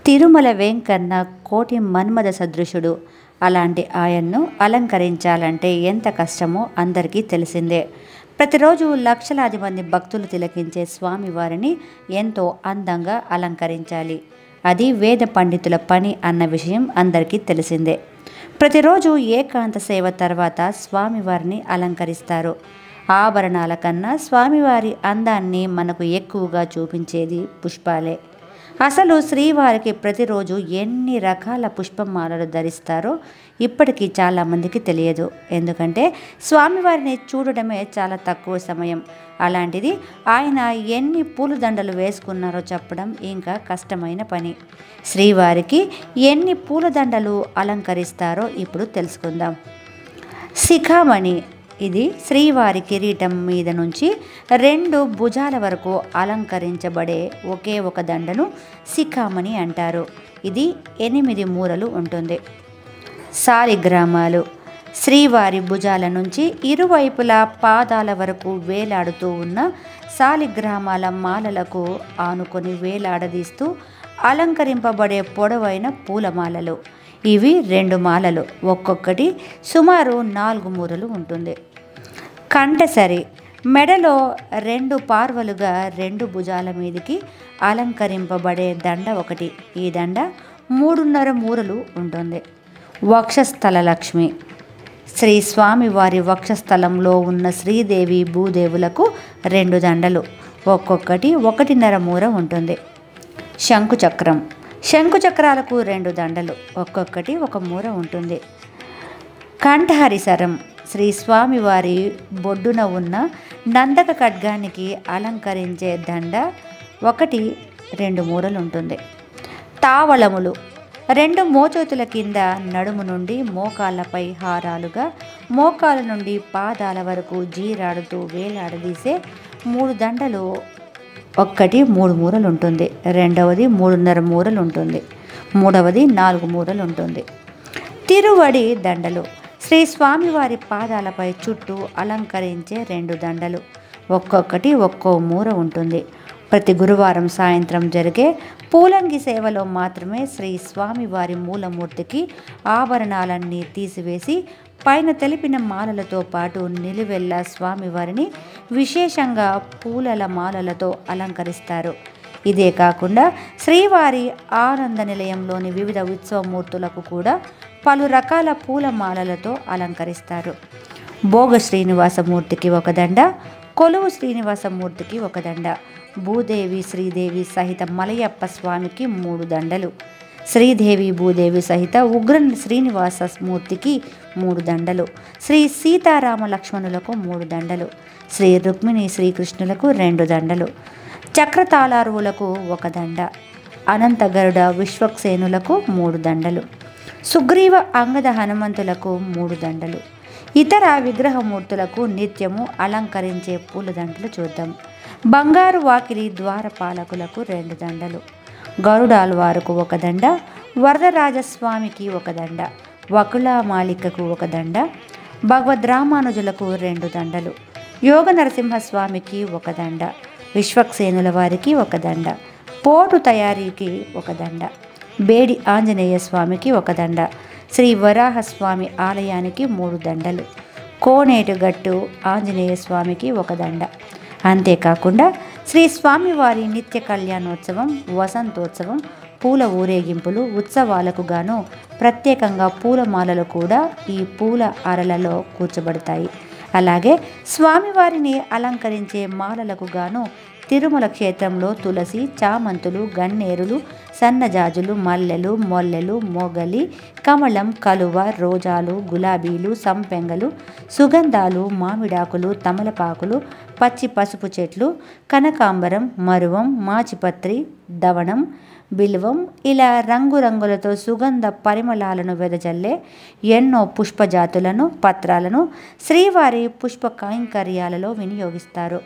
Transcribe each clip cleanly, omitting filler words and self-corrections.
తిరుమల వెంకన్న కోటి మన్మథ సదృశుడు. అలాంటి ఆయన్ను అలంకరించాలంటే ఎంత కష్టమో అందరికీ తెలిసిందే. ప్రతిరోజు లక్షలాది మంది భక్తులు తిలకించే స్వామివారిని ఎంతో అందంగా అలంకరించాలి. అది వేద పండితుల పని అన్న విషయం అందరికీ తెలిసిందే. ప్రతిరోజు ఏకాంత సేవ తర్వాత స్వామివారిని అలంకరిస్తారు. ఆభరణాల కన్నా స్వామివారి అందాన్ని మనకు ఎక్కువగా చూపించేది పుష్పాలే. అసలు శ్రీవారికి ప్రతిరోజు ఎన్ని రకాల పుష్పమాలలు ధరిస్తారో ఇప్పటికీ చాలామందికి తెలియదు. ఎందుకంటే స్వామివారిని చూడడమే చాలా తక్కువ సమయం. అలాంటిది ఆయన ఎన్ని పూలదండలు వేసుకున్నారో చెప్పడం ఇంకా కష్టమైన పని. శ్రీవారికి ఎన్ని పూలదండలు అలంకరిస్తారో ఇప్పుడు తెలుసుకుందాం. శిఖామణి, ఇది శ్రీవారి కిరీటం మీద నుంచి 2 భుజాల వరకు అలంకరించబడే ఒకే ఒక దండను శిఖామణి అంటారు. ఇది 8 మూరలు ఉంటుంది. శాలిగ్రామాలు, శ్రీవారి భుజాల నుంచి ఇరువైపులా పాదాల వరకు వేలాడుతూ ఉన్న శాలిగ్రామాల మాలలకు ఆనుకొని వేలాడదీస్తూ అలంకరింపబడే పొడవైన పూలమాలలు. ఇవి 2 మాలలు, ఒక్కొక్కటి సుమారు 4 మూరలు ఉంటుంది. కంఠసరి, మెడలో 2 పార్వలుగా 2 భుజాల మీదికి అలంకరింపబడే దండ ఒకటి. ఈ దండ 3.5 మూరలు ఉంటుంది. వక్షస్థల లక్ష్మి, శ్రీ స్వామివారి వక్షస్థలంలో ఉన్న శ్రీదేవి భూదేవులకు 2 దండలు, ఒక్కొక్కటి 1.5 మూర ఉంటుంది. శంకుచక్రం, శంకుచక్రాలకు 2 దండలు, ఒక్కొక్కటి 1 మూర ఉంటుంది. కంఠహరిసరం, శ్రీ స్వామివారి బొడ్డున ఉన్న నందక ఖడ్గానికి అలంకరించే దండ 1-2 మూరలు ఉంటుంది. తావళములు, 2 మోచేతుల కింద నడుము నుండి మోకాళ్ళపై హారాలుగా, మోకాల నుండి పాదాల వరకు జీరాడుతూ వేలాడదీసే 3 దండలు. ఒక్కటి 3 మూరలు ఉంటుంది, రెండవది 3.5 మూరలు ఉంటుంది, మూడవది 4 మూరలు ఉంటుంది. తిరువడి దండలు, శ్రీ స్వామివారి పాదాలపై చుట్టూ అలంకరించే 2 దండలు, ఒక్కొక్కటి 1 మూర ఉంటుంది. ప్రతి గురువారం సాయంత్రం జరిగే పూలంగి సేవలో మాత్రమే శ్రీ స్వామివారి మూలమూర్తికి ఆభరణాలన్నీ తీసివేసి పైన తెలిపిన మాలలతో పాటు నిలువెల్లా స్వామివారిని విశేషంగా పూలల మాలలతో అలంకరిస్తారు. ఇదే కాకుండా శ్రీవారి ఆనంద నిలయంలోని వివిధ ఉత్సవమూర్తులకు కూడా పలు రకాల పూల మాలలతో అలంకరిస్తారు. భోగ శ్రీనివాసమూర్తికి 1 దండ, కొలువు శ్రీనివాసమూర్తికి 1 దండ, భూదేవి శ్రీదేవి సహిత మలయప్ప స్వామికి 3 దండలు, శ్రీదేవి భూదేవి సహిత ఉగ్ర శ్రీనివాసమూర్తికి 3 దండలు, శ్రీ సీతారామ లక్ష్మణులకు 3 దండలు, శ్రీ రుక్మిణి శ్రీకృష్ణులకు 2 దండలు, చక్రతాళారువులకు 1 దండ, అనంత గరుడ విశ్వక్సేనులకు 3 దండలు, సుగ్రీవ అంగద హనుమంతులకు 3 దండలు. ఇతర విగ్రహమూర్తులకు నిత్యము అలంకరించే పూలదండలు చూద్దాం. బంగారు వాకిలి ద్వారపాలకులకు 2 దండలు, గరుడాల్వారుకు 1 దండ, వరదరాజస్వామికి 1 దండ, వకుళమాలికకు 1 దండ, భగవద్రామానుజులకు 2 దండలు, యోగ నరసింహస్వామికి 1 దండ, విశ్వక్సేనుల వారికి 1 దండ, పోటు తయారీకి 1 దండ, బేడి ఆంజనేయ స్వామికి 1 దండ, శ్రీ వరాహస్వామి ఆలయానికి 3 దండలు, కోనేటుగట్టు ఆంజనేయ స్వామికి 1 దండ. అంతేకాకుండా శ్రీ స్వామివారి నిత్య కళ్యాణోత్సవం, వసంతోత్సవం, పూల ఊరేగింపులు, ఉత్సవాలకు గాను ప్రత్యేకంగా పూలమాలలు కూడా ఈ పూల అరలలో కూర్చబడతాయి. అలాగే స్వామివారిని అలంకరించే మాలలకు గాను తిరుమల క్షేత్రంలో తులసి, చామంతులు, గన్నేరులు, సన్నజాజులు, మల్లెలు, మొల్లెలు, మొగలి, కమలం, కలువ, రోజాలు, గులాబీలు, సంపెంగలు, సుగంధాలు, మామిడాకులు, తమలపాకులు, పచ్చి పసుపు చెట్లు, కనకాంబరం, మరువం, మాచిపత్రి, దవనం, బిల్వం, ఇలా రంగురంగులతో సుగంధ పరిమళాలను వెదజల్లే ఎన్నో పుష్పజాతులను, పత్రాలను శ్రీవారి పుష్ప కైంకర్యాలలో వినియోగిస్తారు.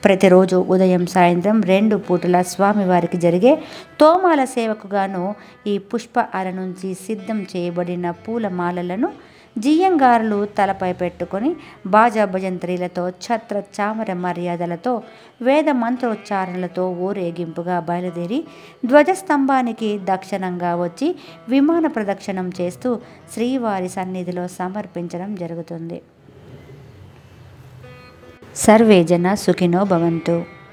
ప్రతిరోజు ఉదయం సాయంత్రం 2 పూటల స్వామివారికి జరిగే తోమాల సేవకు గాను ఈ పుష్ప అర నుంచి సిద్ధం చేయబడిన పూలమాలలను జియ్యంగారులు తలపై పెట్టుకొని బాజా భజంత్రీలతో ఛత్ర చామర మర్యాదలతో వేద మంత్రోచ్చారణలతో ఊరేగింపుగా బయలుదేరి ధ్వజస్తంభానికి దక్షిణంగా వచ్చి విమాన ప్రదక్షిణం చేస్తూ శ్రీవారి సన్నిధిలో సమర్పించడం జరుగుతుంది. సర్వే జన సుఖినో భవంతు.